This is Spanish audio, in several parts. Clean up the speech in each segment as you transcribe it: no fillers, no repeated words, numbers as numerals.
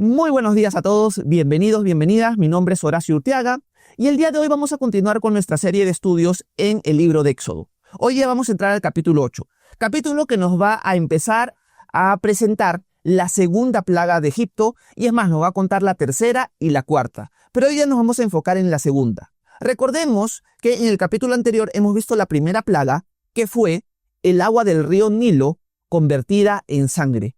Muy buenos días a todos, bienvenidos, bienvenidas. Mi nombre es Horacio Urteaga y el día de hoy vamos a continuar con nuestra serie de estudios en el libro de Éxodo. Hoy ya vamos a entrar al capítulo 8, capítulo que nos va a empezar a presentar la segunda plaga de Egipto y es más, nos va a contar la tercera y la cuarta, pero hoy ya nos vamos a enfocar en la segunda. Recordemos que en el capítulo anterior hemos visto la primera plaga, que fue el agua del río Nilo convertida en sangre.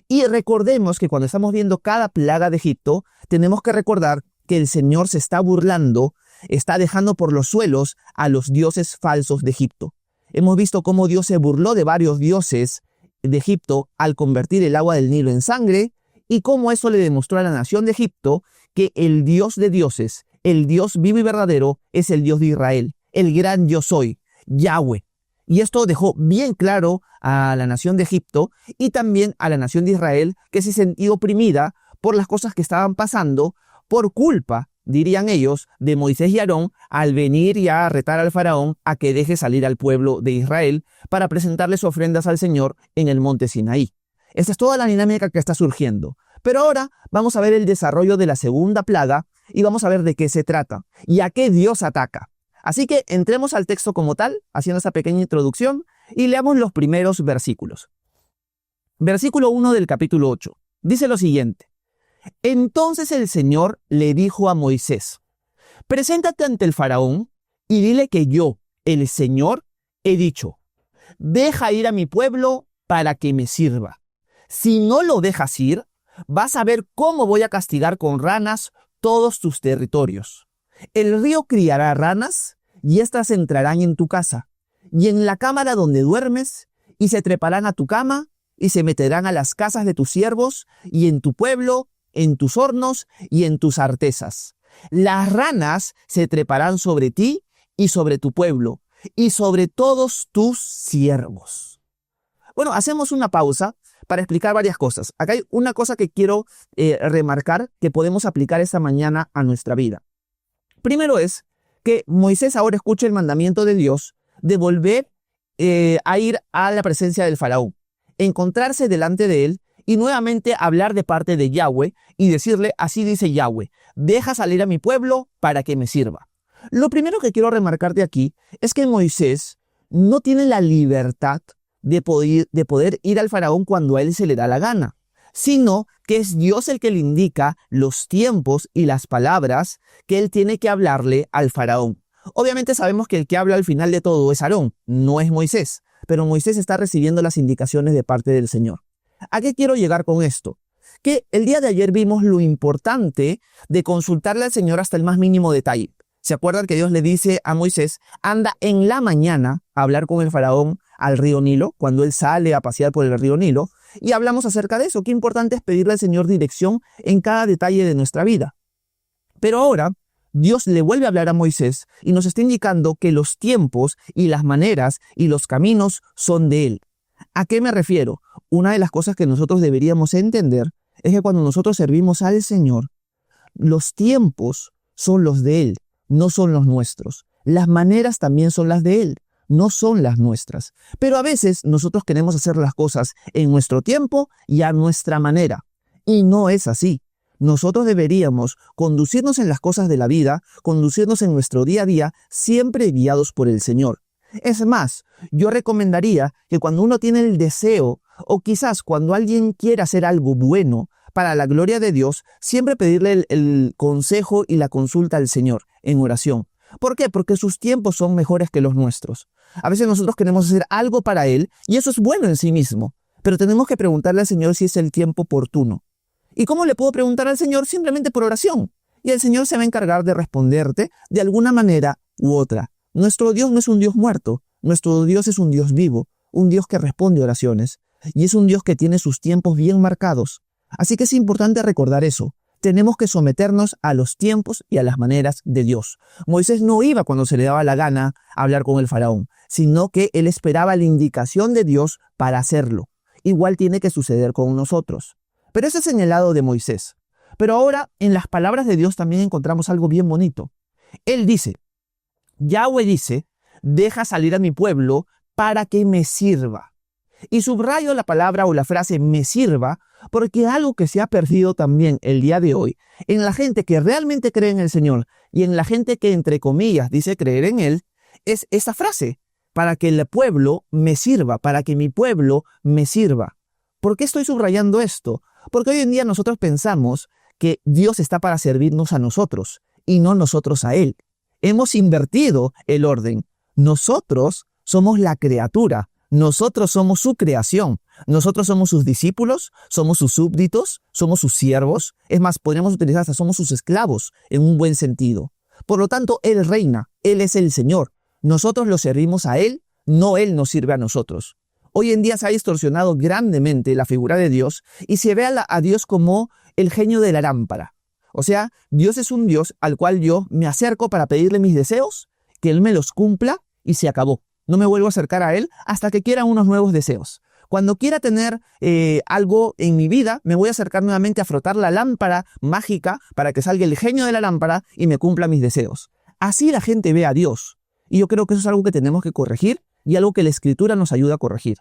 Y recordemos que cuando estamos viendo cada plaga de Egipto, tenemos que recordar que el Señor se está burlando, está dejando por los suelos a los dioses falsos de Egipto. Hemos visto cómo Dios se burló de varios dioses de Egipto al convertir el agua del Nilo en sangre y cómo eso le demostró a la nación de Egipto que el Dios de dioses, el Dios vivo y verdadero, es el Dios de Israel, el gran yo soy, Yahweh. Y esto dejó bien claro a la nación de Egipto y también a la nación de Israel, que se sentía oprimida por las cosas que estaban pasando por culpa, dirían ellos, de Moisés y Aarón al venir y a retar al faraón a que deje salir al pueblo de Israel para presentarles ofrendas al Señor en el monte Sinaí. Esta es toda la dinámica que está surgiendo. Pero ahora vamos a ver el desarrollo de la segunda plaga y vamos a ver de qué se trata y a qué Dios ataca. Así que entremos al texto como tal, haciendo esa pequeña introducción, y leamos los primeros versículos. Versículo 1 del capítulo 8. Dice lo siguiente. Entonces el Señor le dijo a Moisés, preséntate ante el faraón y dile que yo, el Señor, he dicho, deja ir a mi pueblo para que me sirva. Si no lo dejas ir, vas a ver cómo voy a castigar con ranas todos tus territorios. El río criará ranas y éstas entrarán en tu casa y en la cámara donde duermes y se treparán a tu cama y se meterán a las casas de tus siervos y en tu pueblo, en tus hornos y en tus artesas. Las ranas se treparán sobre ti y sobre tu pueblo y sobre todos tus siervos. Bueno, hacemos una pausa para explicar varias cosas. Acá hay una cosa que quiero remarcar que podemos aplicar esta mañana a nuestra vida. Primero es que Moisés ahora escucha el mandamiento de Dios de volver a ir a la presencia del faraón, encontrarse delante de él y nuevamente hablar de parte de Yahweh y decirle, así dice Yahweh, deja salir a mi pueblo para que me sirva. Lo primero que quiero remarcar de aquí es que Moisés no tiene la libertad de poder ir al faraón cuando a él se le da la gana, sino que es Dios el que le indica los tiempos y las palabras que él tiene que hablarle al faraón. Obviamente sabemos que el que habla al final de todo es Aarón, no es Moisés, pero Moisés está recibiendo las indicaciones de parte del Señor. ¿A qué quiero llegar con esto? Que el día de ayer vimos lo importante de consultarle al Señor hasta el más mínimo detalle. ¿Se acuerdan que Dios le dice a Moisés, anda en la mañana a hablar con el faraón al río Nilo, cuando él sale a pasear por el río Nilo? Y hablamos acerca de eso. Qué importante es pedirle al Señor dirección en cada detalle de nuestra vida. Pero ahora Dios le vuelve a hablar a Moisés y nos está indicando que los tiempos y las maneras y los caminos son de Él. ¿A qué me refiero? Una de las cosas que nosotros deberíamos entender es que cuando nosotros servimos al Señor, los tiempos son los de Él, no son los nuestros. Las maneras también son las de Él, no son las nuestras. Pero a veces nosotros queremos hacer las cosas en nuestro tiempo y a nuestra manera. Y no es así. Nosotros deberíamos conducirnos en las cosas de la vida, conducirnos en nuestro día a día, siempre guiados por el Señor. Es más, yo recomendaría que cuando uno tiene el deseo, o quizás cuando alguien quiere hacer algo bueno para la gloria de Dios, siempre pedirle el consejo y la consulta al Señor en oración. ¿Por qué? Porque sus tiempos son mejores que los nuestros. A veces nosotros queremos hacer algo para Él y eso es bueno en sí mismo, pero tenemos que preguntarle al Señor si es el tiempo oportuno. ¿Y cómo le puedo preguntar al Señor? Simplemente por oración. Y el Señor se va a encargar de responderte de alguna manera u otra. Nuestro Dios no es un Dios muerto, nuestro Dios es un Dios vivo, un Dios que responde oraciones y es un Dios que tiene sus tiempos bien marcados. Así que es importante recordar eso. Tenemos que someternos a los tiempos y a las maneras de Dios. Moisés no iba cuando se le daba la gana a hablar con el faraón, sino que él esperaba la indicación de Dios para hacerlo. Igual tiene que suceder con nosotros. Pero ese es en el lado de Moisés. Pero ahora en las palabras de Dios también encontramos algo bien bonito. Él dice, Yahweh dice, deja salir a mi pueblo para que me sirva. Y subrayo la palabra o la frase me sirva porque algo que se ha perdido también el día de hoy en la gente que realmente cree en el Señor y en la gente que entre comillas dice creer en Él es esa frase, para que el pueblo me sirva, para que mi pueblo me sirva. ¿Por qué estoy subrayando esto? Porque hoy en día nosotros pensamos que Dios está para servirnos a nosotros y no nosotros a Él. Hemos invertido el orden. Nosotros somos la criatura. Nosotros somos su creación. Nosotros somos sus discípulos, somos sus súbditos, somos sus siervos. Es más, podríamos utilizar hasta somos sus esclavos en un buen sentido. Por lo tanto, Él reina, Él es el Señor. Nosotros lo servimos a Él, no Él nos sirve a nosotros. Hoy en día se ha distorsionado grandemente la figura de Dios y se ve a Dios como el genio de la lámpara. O sea, Dios es un Dios al cual yo me acerco para pedirle mis deseos, que Él me los cumpla y se acabó. No me vuelvo a acercar a Él hasta que quiera unos nuevos deseos. Cuando quiera tener algo en mi vida, me voy a acercar nuevamente a frotar la lámpara mágica para que salga el genio de la lámpara y me cumpla mis deseos. Así la gente ve a Dios. Y yo creo que eso es algo que tenemos que corregir y algo que la Escritura nos ayuda a corregir.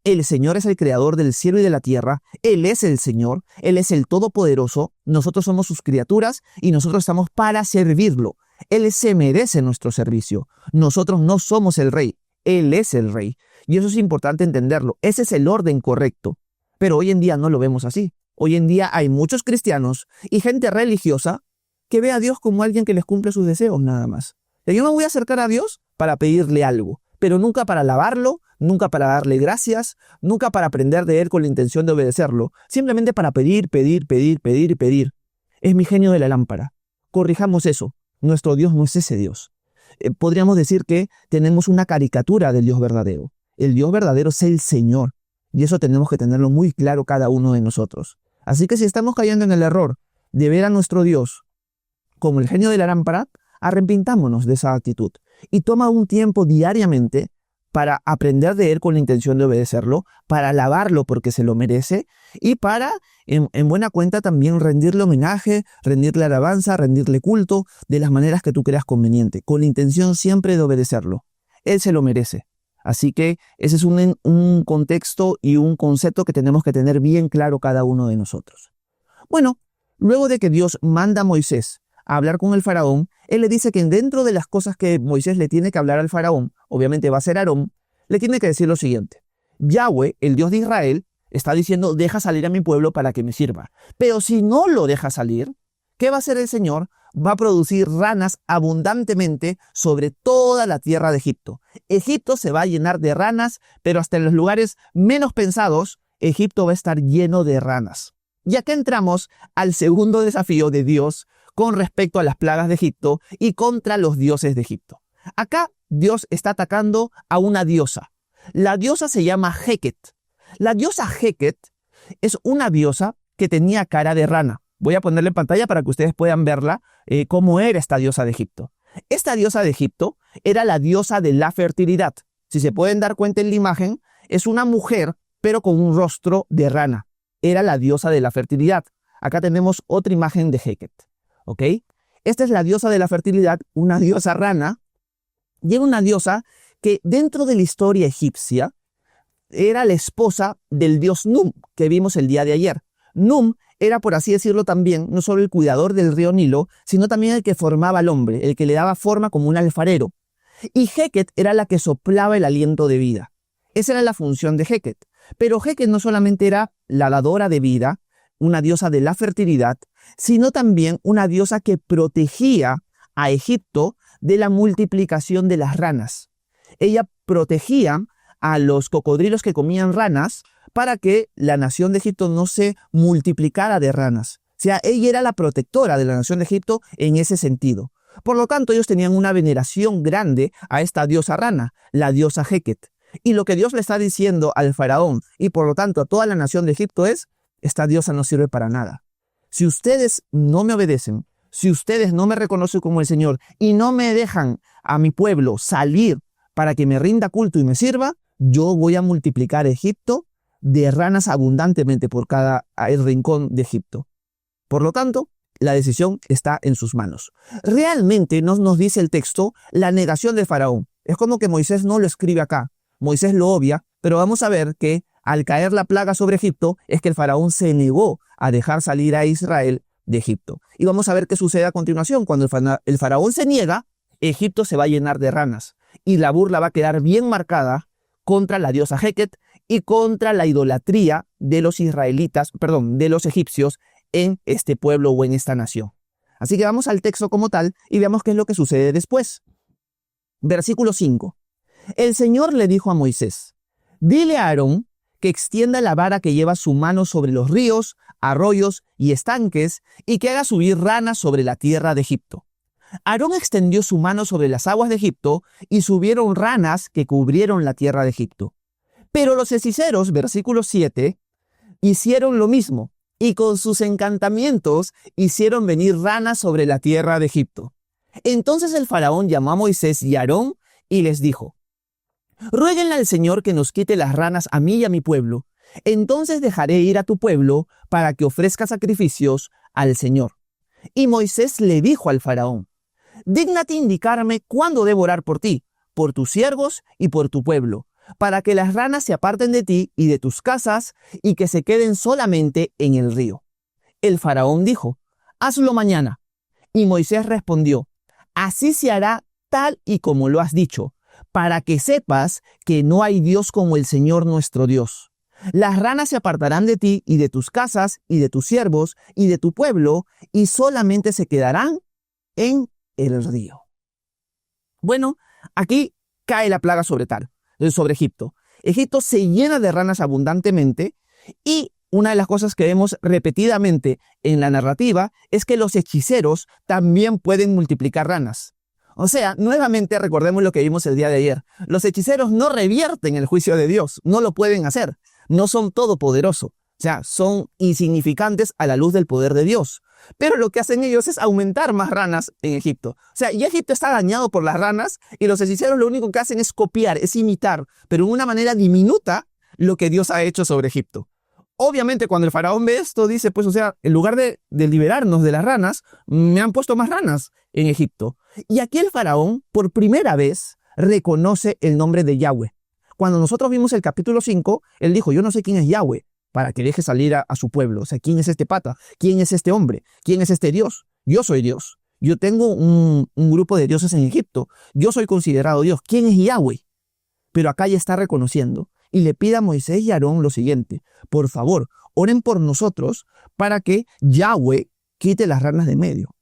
El Señor es el creador del cielo y de la tierra. Él es el Señor. Él es el Todopoderoso. Nosotros somos sus criaturas y nosotros estamos para servirlo. Él se merece nuestro servicio. Nosotros no somos el Rey. Él es el Rey. Y eso es importante entenderlo. Ese es el orden correcto. Pero hoy en día no lo vemos así. Hoy en día hay muchos cristianos y gente religiosa que ve a Dios como alguien que les cumple sus deseos nada más. Y yo me voy a acercar a Dios para pedirle algo, pero nunca para alabarlo, nunca para darle gracias, nunca para aprender de Él con la intención de obedecerlo. Simplemente para pedir. Es mi genio de la lámpara. Corrijamos eso. Nuestro Dios no es ese Dios. Podríamos decir que tenemos una caricatura del Dios verdadero. El Dios verdadero es el Señor. Y eso tenemos que tenerlo muy claro cada uno de nosotros. Así que si estamos cayendo en el error de ver a nuestro Dios como el genio de la lámpara, arrepentámonos de esa actitud. Y toma un tiempo diariamente para aprender de Él con la intención de obedecerlo, para alabarlo porque se lo merece y para, en buena cuenta, también rendirle homenaje, rendirle alabanza, rendirle culto de las maneras que tú creas conveniente, con la intención siempre de obedecerlo. Él se lo merece. Así que ese es un contexto y un concepto que tenemos que tener bien claro cada uno de nosotros. Bueno, luego de que Dios manda a Moisés a hablar con el faraón, Él le dice que dentro de las cosas que Moisés le tiene que hablar al faraón, obviamente va a ser Aarón, le tiene que decir lo siguiente. Yahweh, el Dios de Israel, está diciendo, deja salir a mi pueblo para que me sirva. Pero si no lo deja salir, ¿qué va a hacer el Señor? Va a producir ranas abundantemente sobre toda la tierra de Egipto. Egipto se va a llenar de ranas, pero hasta en los lugares menos pensados, Egipto va a estar lleno de ranas. Y acá entramos al segundo desafío de Dios con respecto a las plagas de Egipto y contra los dioses de Egipto. Acá Dios está atacando a una diosa. La diosa se llama Heket. La diosa Heket es una diosa que tenía cara de rana. Voy a ponerle en pantalla para que ustedes puedan verla, cómo era esta diosa de Egipto. Esta diosa de Egipto era la diosa de la fertilidad. Si se pueden dar cuenta en la imagen, es una mujer, pero con un rostro de rana. Era la diosa de la fertilidad. Acá tenemos otra imagen de Heket. ¿Ok? Esta es la diosa de la fertilidad, una diosa rana, y era una diosa que dentro de la historia egipcia era la esposa del dios Num, que vimos el día de ayer. Num era, por así decirlo también, no solo el cuidador del río Nilo, sino también el que formaba al hombre, el que le daba forma como un alfarero. Y Heket era la que soplaba el aliento de vida. Esa era la función de Heket. Pero Heket no solamente era la dadora de vida, una diosa de la fertilidad, sino también una diosa que protegía a Egipto de la multiplicación de las ranas. Ella protegía a los cocodrilos que comían ranas para que la nación de Egipto no se multiplicara de ranas. O sea, ella era la protectora de la nación de Egipto en ese sentido. Por lo tanto, ellos tenían una veneración grande a esta diosa rana, la diosa Heket. Y lo que Dios le está diciendo al faraón y por lo tanto a toda la nación de Egipto es, esta diosa no sirve para nada. Si ustedes no me obedecen, si ustedes no me reconocen como el Señor y no me dejan a mi pueblo salir para que me rinda culto y me sirva, yo voy a multiplicar Egipto de ranas abundantemente por cada rincón de Egipto. Por lo tanto, la decisión está en sus manos. Realmente no nos dice el texto la negación de Faraón. Es como que Moisés no lo escribe acá. Moisés lo obvia Pero vamos a ver que al caer la plaga sobre Egipto es que el faraón se negó a dejar salir a Israel de Egipto. Y vamos a ver qué sucede a continuación. Cuando el faraón se niega, Egipto se va a llenar de ranas y la burla va a quedar bien marcada contra la diosa Heket y contra la idolatría de los israelitas, perdón, de los egipcios en este pueblo o en esta nación. Así que vamos al texto como tal y veamos qué es lo que sucede después. Versículo 5. El Señor le dijo a Moisés: dile a Aarón que extienda la vara que lleva su mano sobre los ríos, arroyos y estanques y que haga subir ranas sobre la tierra de Egipto. Aarón extendió su mano sobre las aguas de Egipto y subieron ranas que cubrieron la tierra de Egipto. Pero los hechiceros, versículo 7, hicieron lo mismo y con sus encantamientos hicieron venir ranas sobre la tierra de Egipto. Entonces el faraón llamó a Moisés y a Aarón y les dijo: ruéguenle al Señor que nos quite las ranas a mí y a mi pueblo. Entonces dejaré ir a tu pueblo para que ofrezca sacrificios al Señor. Y Moisés le dijo al faraón: dígnate indicarme cuándo debo orar por ti, por tus siervos y por tu pueblo, para que las ranas se aparten de ti y de tus casas y que se queden solamente en el río. El faraón dijo: hazlo mañana. Y Moisés respondió: así se hará tal y como lo has dicho, para que sepas que no hay Dios como el Señor nuestro Dios. Las ranas se apartarán de ti y de tus casas y de tus siervos y de tu pueblo y solamente se quedarán en el río. Bueno, aquí cae la plaga sobre Egipto. Egipto se llena de ranas abundantemente y una de las cosas que vemos repetidamente en la narrativa es que los hechiceros también pueden multiplicar ranas. O sea, nuevamente recordemos lo que vimos el día de ayer. Los hechiceros no revierten el juicio de Dios, no lo pueden hacer, no son todopoderosos. O sea, son insignificantes a la luz del poder de Dios. Pero lo que hacen ellos es aumentar más ranas en Egipto. O sea, ya Egipto está dañado por las ranas y los hechiceros lo único que hacen es copiar, es imitar, pero de una manera diminuta lo que Dios ha hecho sobre Egipto. Obviamente cuando el faraón ve esto dice, pues o sea, en lugar de liberarnos de las ranas, me han puesto más ranas en Egipto. Y aquí el faraón por primera vez reconoce el nombre de Yahweh. Cuando nosotros vimos el capítulo 5, él dijo: yo no sé quién es Yahweh para que deje salir a su pueblo. O sea, ¿quién es este pata? ¿Quién es este hombre? ¿Quién es este Dios? Yo soy Dios. Yo tengo un grupo de dioses en Egipto. Yo soy considerado Dios. ¿Quién es Yahweh? Pero acá ya está reconociendo y le pide a Moisés y a Aarón lo siguiente: por favor, oren por nosotros para que Yahweh quite las ranas de medio.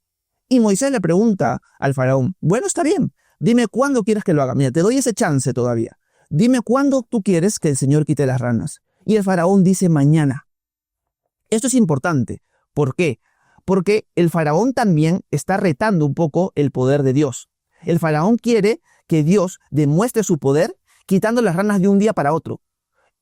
Y Moisés le pregunta al faraón: bueno, está bien, dime cuándo quieres que lo haga. Mira, te doy ese chance todavía. Dime cuándo tú quieres que el Señor quite las ranas. Y el faraón dice: mañana. Esto es importante. ¿Por qué? Porque el faraón también está retando un poco el poder de Dios. El faraón quiere que Dios demuestre su poder quitando las ranas de un día para otro.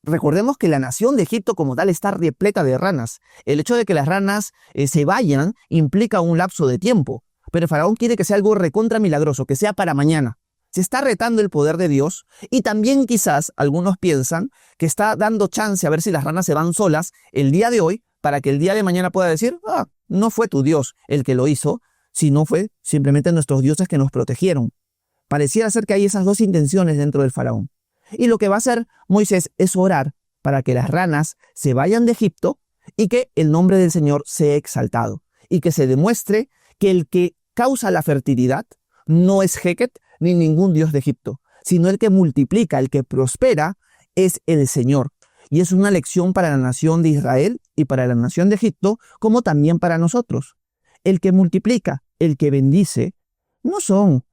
Recordemos que la nación de Egipto como tal está repleta de ranas. El hecho de que las ranas se vayan implica un lapso de tiempo. Pero el faraón quiere que sea algo recontra milagroso, que sea para mañana. Se está retando el poder de Dios y también quizás algunos piensan que está dando chance a ver si las ranas se van solas el día de hoy para que el día de mañana pueda decir: no fue tu Dios el que lo hizo, sino fue simplemente nuestros dioses que nos protegieron. Pareciera ser que hay esas dos intenciones dentro del faraón. Y lo que va a hacer Moisés es orar para que las ranas se vayan de Egipto y que el nombre del Señor sea exaltado y que se demuestre que el que causa la fertilidad no es Heket ni ningún dios de Egipto, sino el que multiplica, el que prospera es el Señor. Y es una lección para la nación de Israel y para la nación de Egipto, como también para nosotros. El que multiplica, el que bendice, no son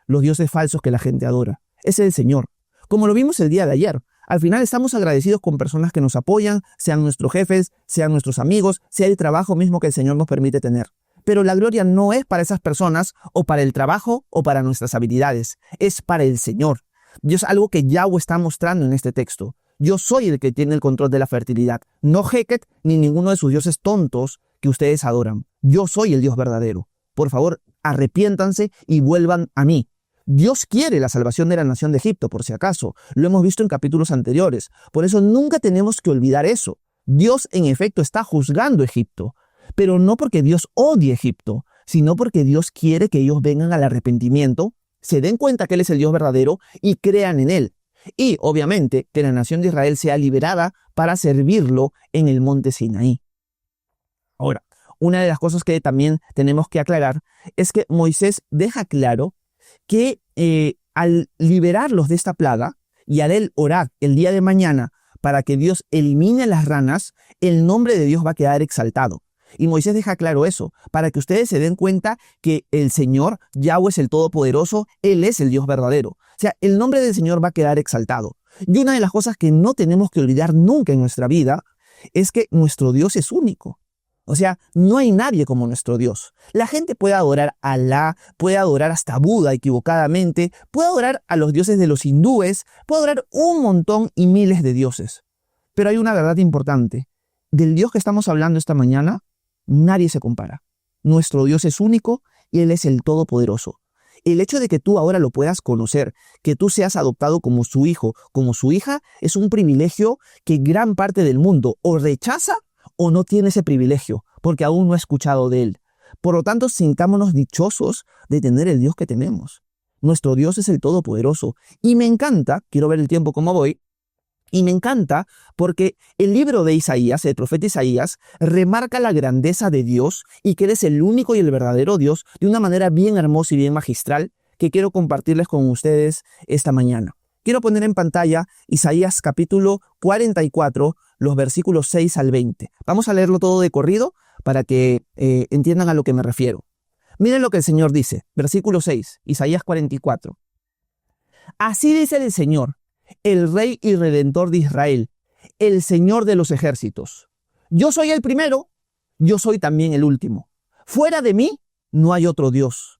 los dioses falsos que la gente adora, es el Señor. Como lo vimos el día de ayer, al final estamos agradecidos con personas que nos apoyan, sean nuestros jefes, sean nuestros amigos, sea el trabajo mismo que el Señor nos permite tener. Pero la gloria no es para esas personas o para el trabajo o para nuestras habilidades, es para el Señor. Dios, algo que Yahweh está mostrando en este texto. Yo soy el que tiene el control de la fertilidad, no Heket ni ninguno de sus dioses tontos que ustedes adoran. Yo soy el Dios verdadero. Por favor, arrepiéntanse y vuelvan a mí. Dios quiere la salvación de la nación de Egipto, por si acaso. Lo hemos visto en capítulos anteriores. Por eso nunca tenemos que olvidar eso. Dios, en efecto, está juzgando Egipto. Pero no porque Dios odie Egipto, sino porque Dios quiere que ellos vengan al arrepentimiento, se den cuenta que Él es el Dios verdadero y crean en Él. Y, obviamente, que la nación de Israel sea liberada para servirlo en el monte Sinaí. Ahora, una de las cosas que también tenemos que aclarar es que Moisés deja claro que al liberarlos de esta plaga y al él orar el día de mañana para que Dios elimine las ranas, el nombre de Dios va a quedar exaltado. Y Moisés deja claro eso, para que ustedes se den cuenta que el Señor, Yahweh, es el Todopoderoso, Él es el Dios verdadero. O sea, el nombre del Señor va a quedar exaltado. Y una de las cosas que no tenemos que olvidar nunca en nuestra vida es que nuestro Dios es único. O sea, no hay nadie como nuestro Dios. La gente puede adorar a Alá, puede adorar hasta Buda equivocadamente, puede adorar a los dioses de los hindúes, puede adorar un montón y miles de dioses. Pero hay una verdad importante. Del Dios que estamos hablando esta mañana, nadie se compara. Nuestro Dios es único y Él es el Todopoderoso. El hecho de que tú ahora lo puedas conocer, que tú seas adoptado como su hijo, como su hija, es un privilegio que gran parte del mundo o rechaza o no tiene ese privilegio, porque aún no ha escuchado de Él. Por lo tanto, sintámonos dichosos de tener el Dios que tenemos. Nuestro Dios es el Todopoderoso. Y me encanta, quiero ver el tiempo como voy, y me encanta porque el libro de Isaías, el profeta Isaías, remarca la grandeza de Dios y que Él es el único y el verdadero Dios de una manera bien hermosa y bien magistral que quiero compartirles con ustedes esta mañana. Quiero poner en pantalla Isaías capítulo 44, los versículos 6 al 20. Vamos a leerlo todo de corrido para que entiendan a lo que me refiero. Miren lo que el Señor dice, versículo 6, Isaías 44. Así dice el Señor, el Rey y Redentor de Israel, el Señor de los ejércitos. Yo soy el primero, yo soy también el último. Fuera de mí no hay otro Dios.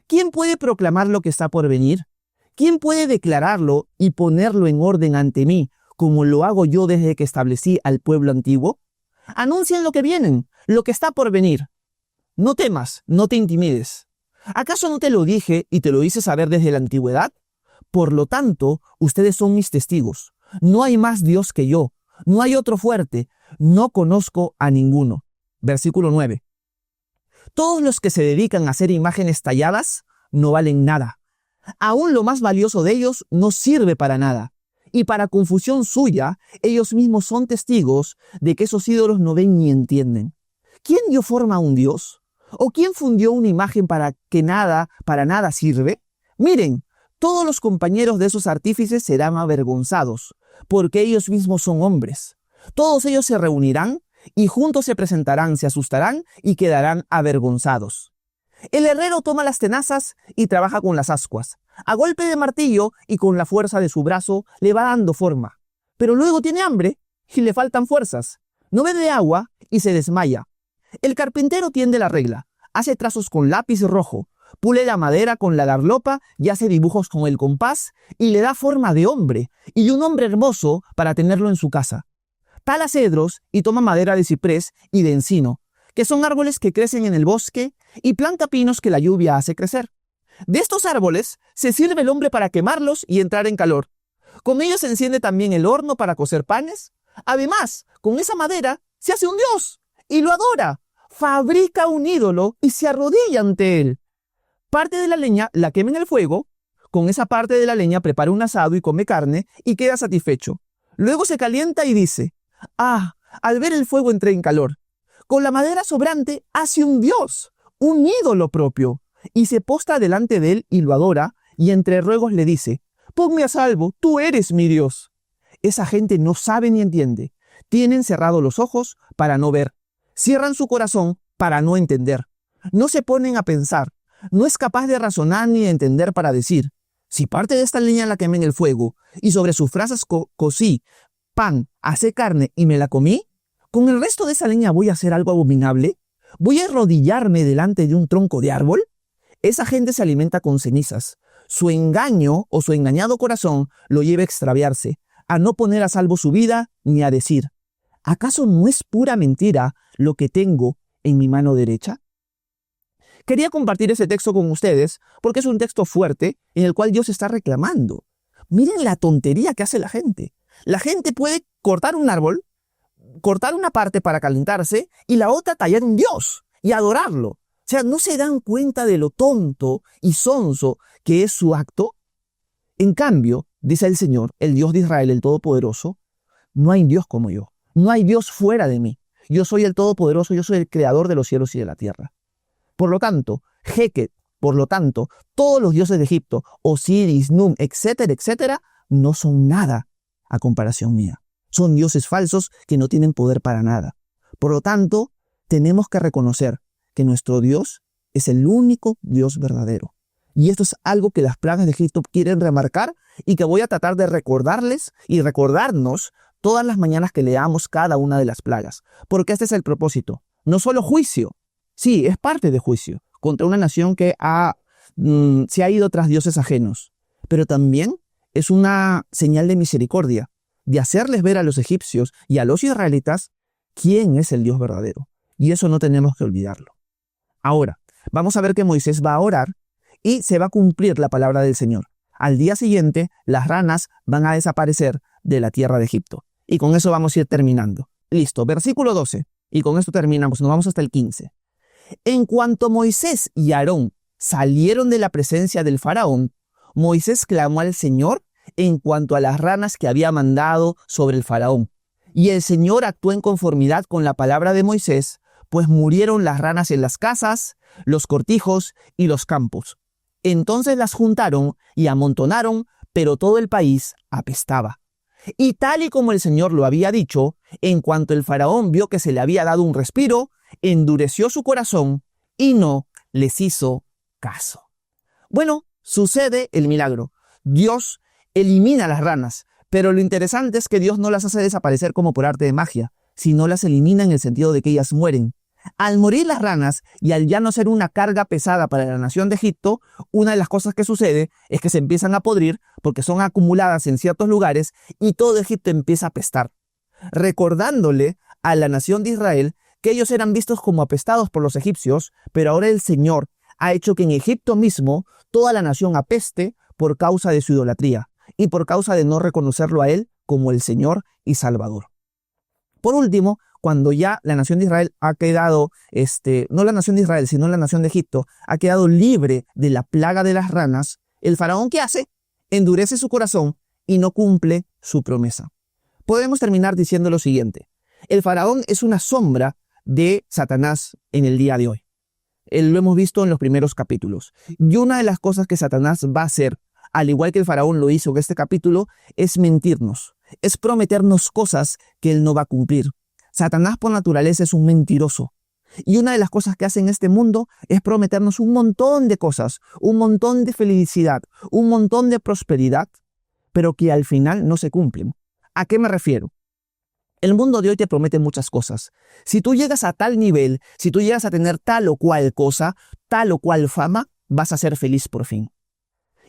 ¿Quién puede proclamar lo que está por venir? ¿Quién puede declararlo y ponerlo en orden ante mí, como lo hago yo desde que establecí al pueblo antiguo? Anuncien lo que vienen, lo que está por venir. No temas, no te intimides. ¿Acaso no te lo dije y te lo hice saber desde la antigüedad? Por lo tanto, ustedes son mis testigos. No hay más Dios que yo. No hay otro fuerte. No conozco a ninguno. Versículo 9. Todos los que se dedican a hacer imágenes talladas no valen nada. Aún lo más valioso de ellos no sirve para nada. Y para confusión suya, ellos mismos son testigos de que esos ídolos no ven ni entienden. ¿Quién dio forma a un Dios? ¿O quién fundió una imagen para nada sirve? Miren, todos los compañeros de esos artífices serán avergonzados, porque ellos mismos son hombres. Todos ellos se reunirán y juntos se presentarán, se asustarán y quedarán avergonzados. El herrero toma las tenazas y trabaja con las ascuas. A golpe de martillo y con la fuerza de su brazo le va dando forma. Pero luego tiene hambre y le faltan fuerzas. No bebe agua y se desmaya. El carpintero tiende la regla, hace trazos con lápiz rojo, pule la madera con la garlopa y hace dibujos con el compás y le da forma de hombre y un hombre hermoso para tenerlo en su casa. Tala cedros y toma madera de ciprés y de encino, que son árboles que crecen en el bosque, y planta pinos que la lluvia hace crecer. De estos árboles se sirve el hombre para quemarlos y entrar en calor. Con ellos se enciende también el horno para cocer panes. Además, con esa madera se hace un dios y lo adora. Fabrica un ídolo y se arrodilla ante él. Parte de la leña la quema en el fuego. Con esa parte de la leña prepara un asado y come carne y queda satisfecho. Luego se calienta y dice: «Ah, al ver el fuego entré en calor». Con la madera sobrante hace un dios, un ídolo propio, y se postra delante de él y lo adora, y entre ruegos le dice: «Ponme a salvo, tú eres mi Dios». Esa gente no sabe ni entiende. Tienen cerrados los ojos para no ver. Cierran su corazón para no entender. No se ponen a pensar. No es capaz de razonar ni de entender para decir: si parte de esta leña la quemé en el fuego y sobre sus brasas cocí pan, asé carne y me la comí, ¿con el resto de esa leña voy a hacer algo abominable? ¿Voy a arrodillarme delante de un tronco de árbol? Esa gente se alimenta con cenizas. Su engaño o su engañado corazón lo lleva a extraviarse, a no poner a salvo su vida ni a decir: ¿acaso no es pura mentira lo que tengo en mi mano derecha? Quería compartir ese texto con ustedes porque es un texto fuerte en el cual Dios está reclamando. Miren la tontería que hace la gente. La gente puede cortar un árbol, cortar una parte para calentarse y la otra tallar un dios y adorarlo. O sea, ¿no se dan cuenta de lo tonto y sonso que es su acto? En cambio, dice el Señor, el Dios de Israel, el Todopoderoso, no hay Dios como yo. No hay Dios fuera de mí. Yo soy el Todopoderoso, yo soy el Creador de los cielos y de la tierra. Por lo tanto, Heket, por lo tanto, todos los dioses de Egipto, Osiris, Num, etcétera, etcétera, no son nada a comparación mía. Son dioses falsos que no tienen poder para nada. Por lo tanto, tenemos que reconocer que nuestro Dios es el único Dios verdadero. Y esto es algo que las plagas de Egipto quieren remarcar y que voy a tratar de recordarles y recordarnos todas las mañanas que leamos cada una de las plagas. Porque este es el propósito. No solo juicio. Sí, es parte de juicio contra una nación que se ha ido tras dioses ajenos. Pero también es una señal de misericordia, de hacerles ver a los egipcios y a los israelitas quién es el Dios verdadero. Y eso no tenemos que olvidarlo. Ahora, vamos a ver que Moisés va a orar y se va a cumplir la palabra del Señor. Al día siguiente, las ranas van a desaparecer de la tierra de Egipto. Y con eso vamos a ir terminando. Listo, versículo 12. Y con esto terminamos, nos vamos hasta el 15. En cuanto Moisés y Aarón salieron de la presencia del faraón, Moisés clamó al Señor en cuanto a las ranas que había mandado sobre el faraón. Y el Señor actuó en conformidad con la palabra de Moisés, pues murieron las ranas en las casas, los cortijos y los campos. Entonces las juntaron y amontonaron, pero todo el país apestaba. Y tal y como el Señor lo había dicho, en cuanto el faraón vio que se le había dado un respiro, endureció su corazón y no les hizo caso. Bueno, sucede el milagro. Dios elimina las ranas, pero lo interesante es que Dios no las hace desaparecer como por arte de magia, sino las elimina en el sentido de que ellas mueren. Al morir las ranas y al ya no ser una carga pesada para la nación de Egipto, una de las cosas que sucede es que se empiezan a podrir porque son acumuladas en ciertos lugares y todo Egipto empieza a apestar, recordándole a la nación de Israel que ellos eran vistos como apestados por los egipcios, pero ahora el Señor ha hecho que en Egipto mismo toda la nación apeste por causa de su idolatría y por causa de no reconocerlo a Él como el Señor y Salvador. Por último, cuando ya la nación de Israel ha quedado, no la nación de Israel, sino la nación de Egipto, ha quedado libre de la plaga de las ranas, el faraón, ¿qué hace? Endurece su corazón y no cumple su promesa. Podemos terminar diciendo lo siguiente. El faraón es una sombra de Satanás en el día de hoy. Lo hemos visto en los primeros capítulos. Y una de las cosas que Satanás va a hacer, al igual que el faraón lo hizo en este capítulo, es mentirnos. Es prometernos cosas que él no va a cumplir. Satanás por naturaleza es un mentiroso. Y una de las cosas que hace en este mundo es prometernos un montón de cosas, un montón de felicidad, un montón de prosperidad, pero que al final no se cumplen. ¿A qué me refiero? El mundo de hoy te promete muchas cosas. Si tú llegas a tal nivel, si tú llegas a tener tal o cual cosa, tal o cual fama, vas a ser feliz por fin.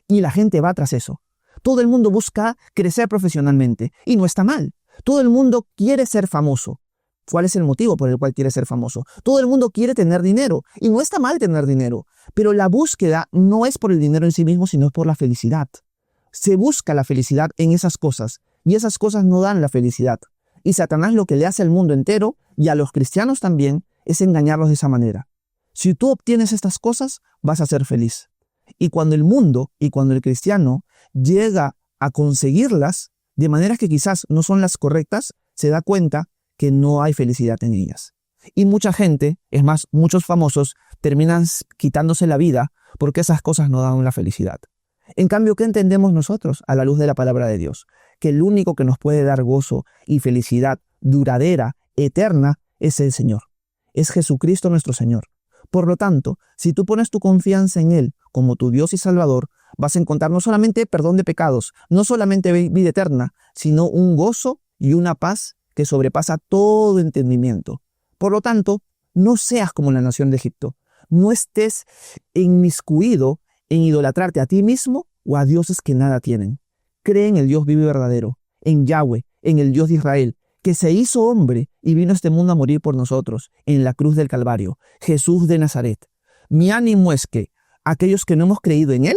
Y la gente va tras eso. Todo el mundo busca crecer profesionalmente y no está mal. Todo el mundo quiere ser famoso. ¿Cuál es el motivo por el cual quiere ser famoso? Todo el mundo quiere tener dinero y no está mal tener dinero, pero la búsqueda no es por el dinero en sí mismo, sino por la felicidad. Se busca la felicidad en esas cosas y esas cosas no dan la felicidad. Y Satanás lo que le hace al mundo entero y a los cristianos también es engañarlos de esa manera. Si tú obtienes estas cosas, vas a ser feliz. Y cuando el mundo y cuando el cristiano llega a conseguirlas de maneras que quizás no son las correctas, se da cuenta que no hay felicidad en ellas. Y mucha gente, es más, muchos famosos, terminan quitándose la vida porque esas cosas no dan la felicidad. En cambio, ¿qué entendemos nosotros a la luz de la palabra de Dios? Que el único que nos puede dar gozo y felicidad duradera, eterna, es el Señor. Es Jesucristo nuestro Señor. Por lo tanto, si tú pones tu confianza en Él como tu Dios y Salvador, vas a encontrar no solamente perdón de pecados, no solamente vida eterna, sino un gozo y una paz que sobrepasa todo entendimiento. Por lo tanto, no seas como la nación de Egipto. No estés inmiscuido en idolatrarte a ti mismo o a dioses que nada tienen. Cree en el Dios vivo y verdadero, en Yahweh, en el Dios de Israel, que se hizo hombre y vino a este mundo a morir por nosotros en la cruz del Calvario, Jesús de Nazaret. Mi ánimo es que aquellos que no hemos creído en Él,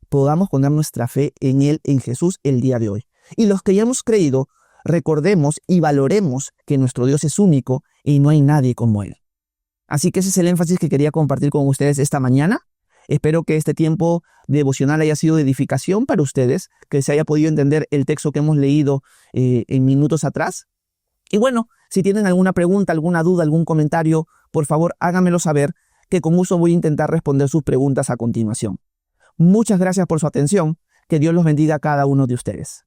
podamos poner nuestra fe en Él, en Jesús, el día de hoy. Y los que ya hemos creído, recordemos y valoremos que nuestro Dios es único y no hay nadie como Él. Así que ese es el énfasis que quería compartir con ustedes esta mañana. Espero que este tiempo devocional haya sido de edificación para ustedes, que se haya podido entender el texto que hemos leído en minutos atrás. Y bueno, si tienen alguna pregunta, alguna duda, algún comentario, por favor háganmelo saber, que con gusto voy a intentar responder sus preguntas a continuación. Muchas gracias por su atención. Que Dios los bendiga a cada uno de ustedes.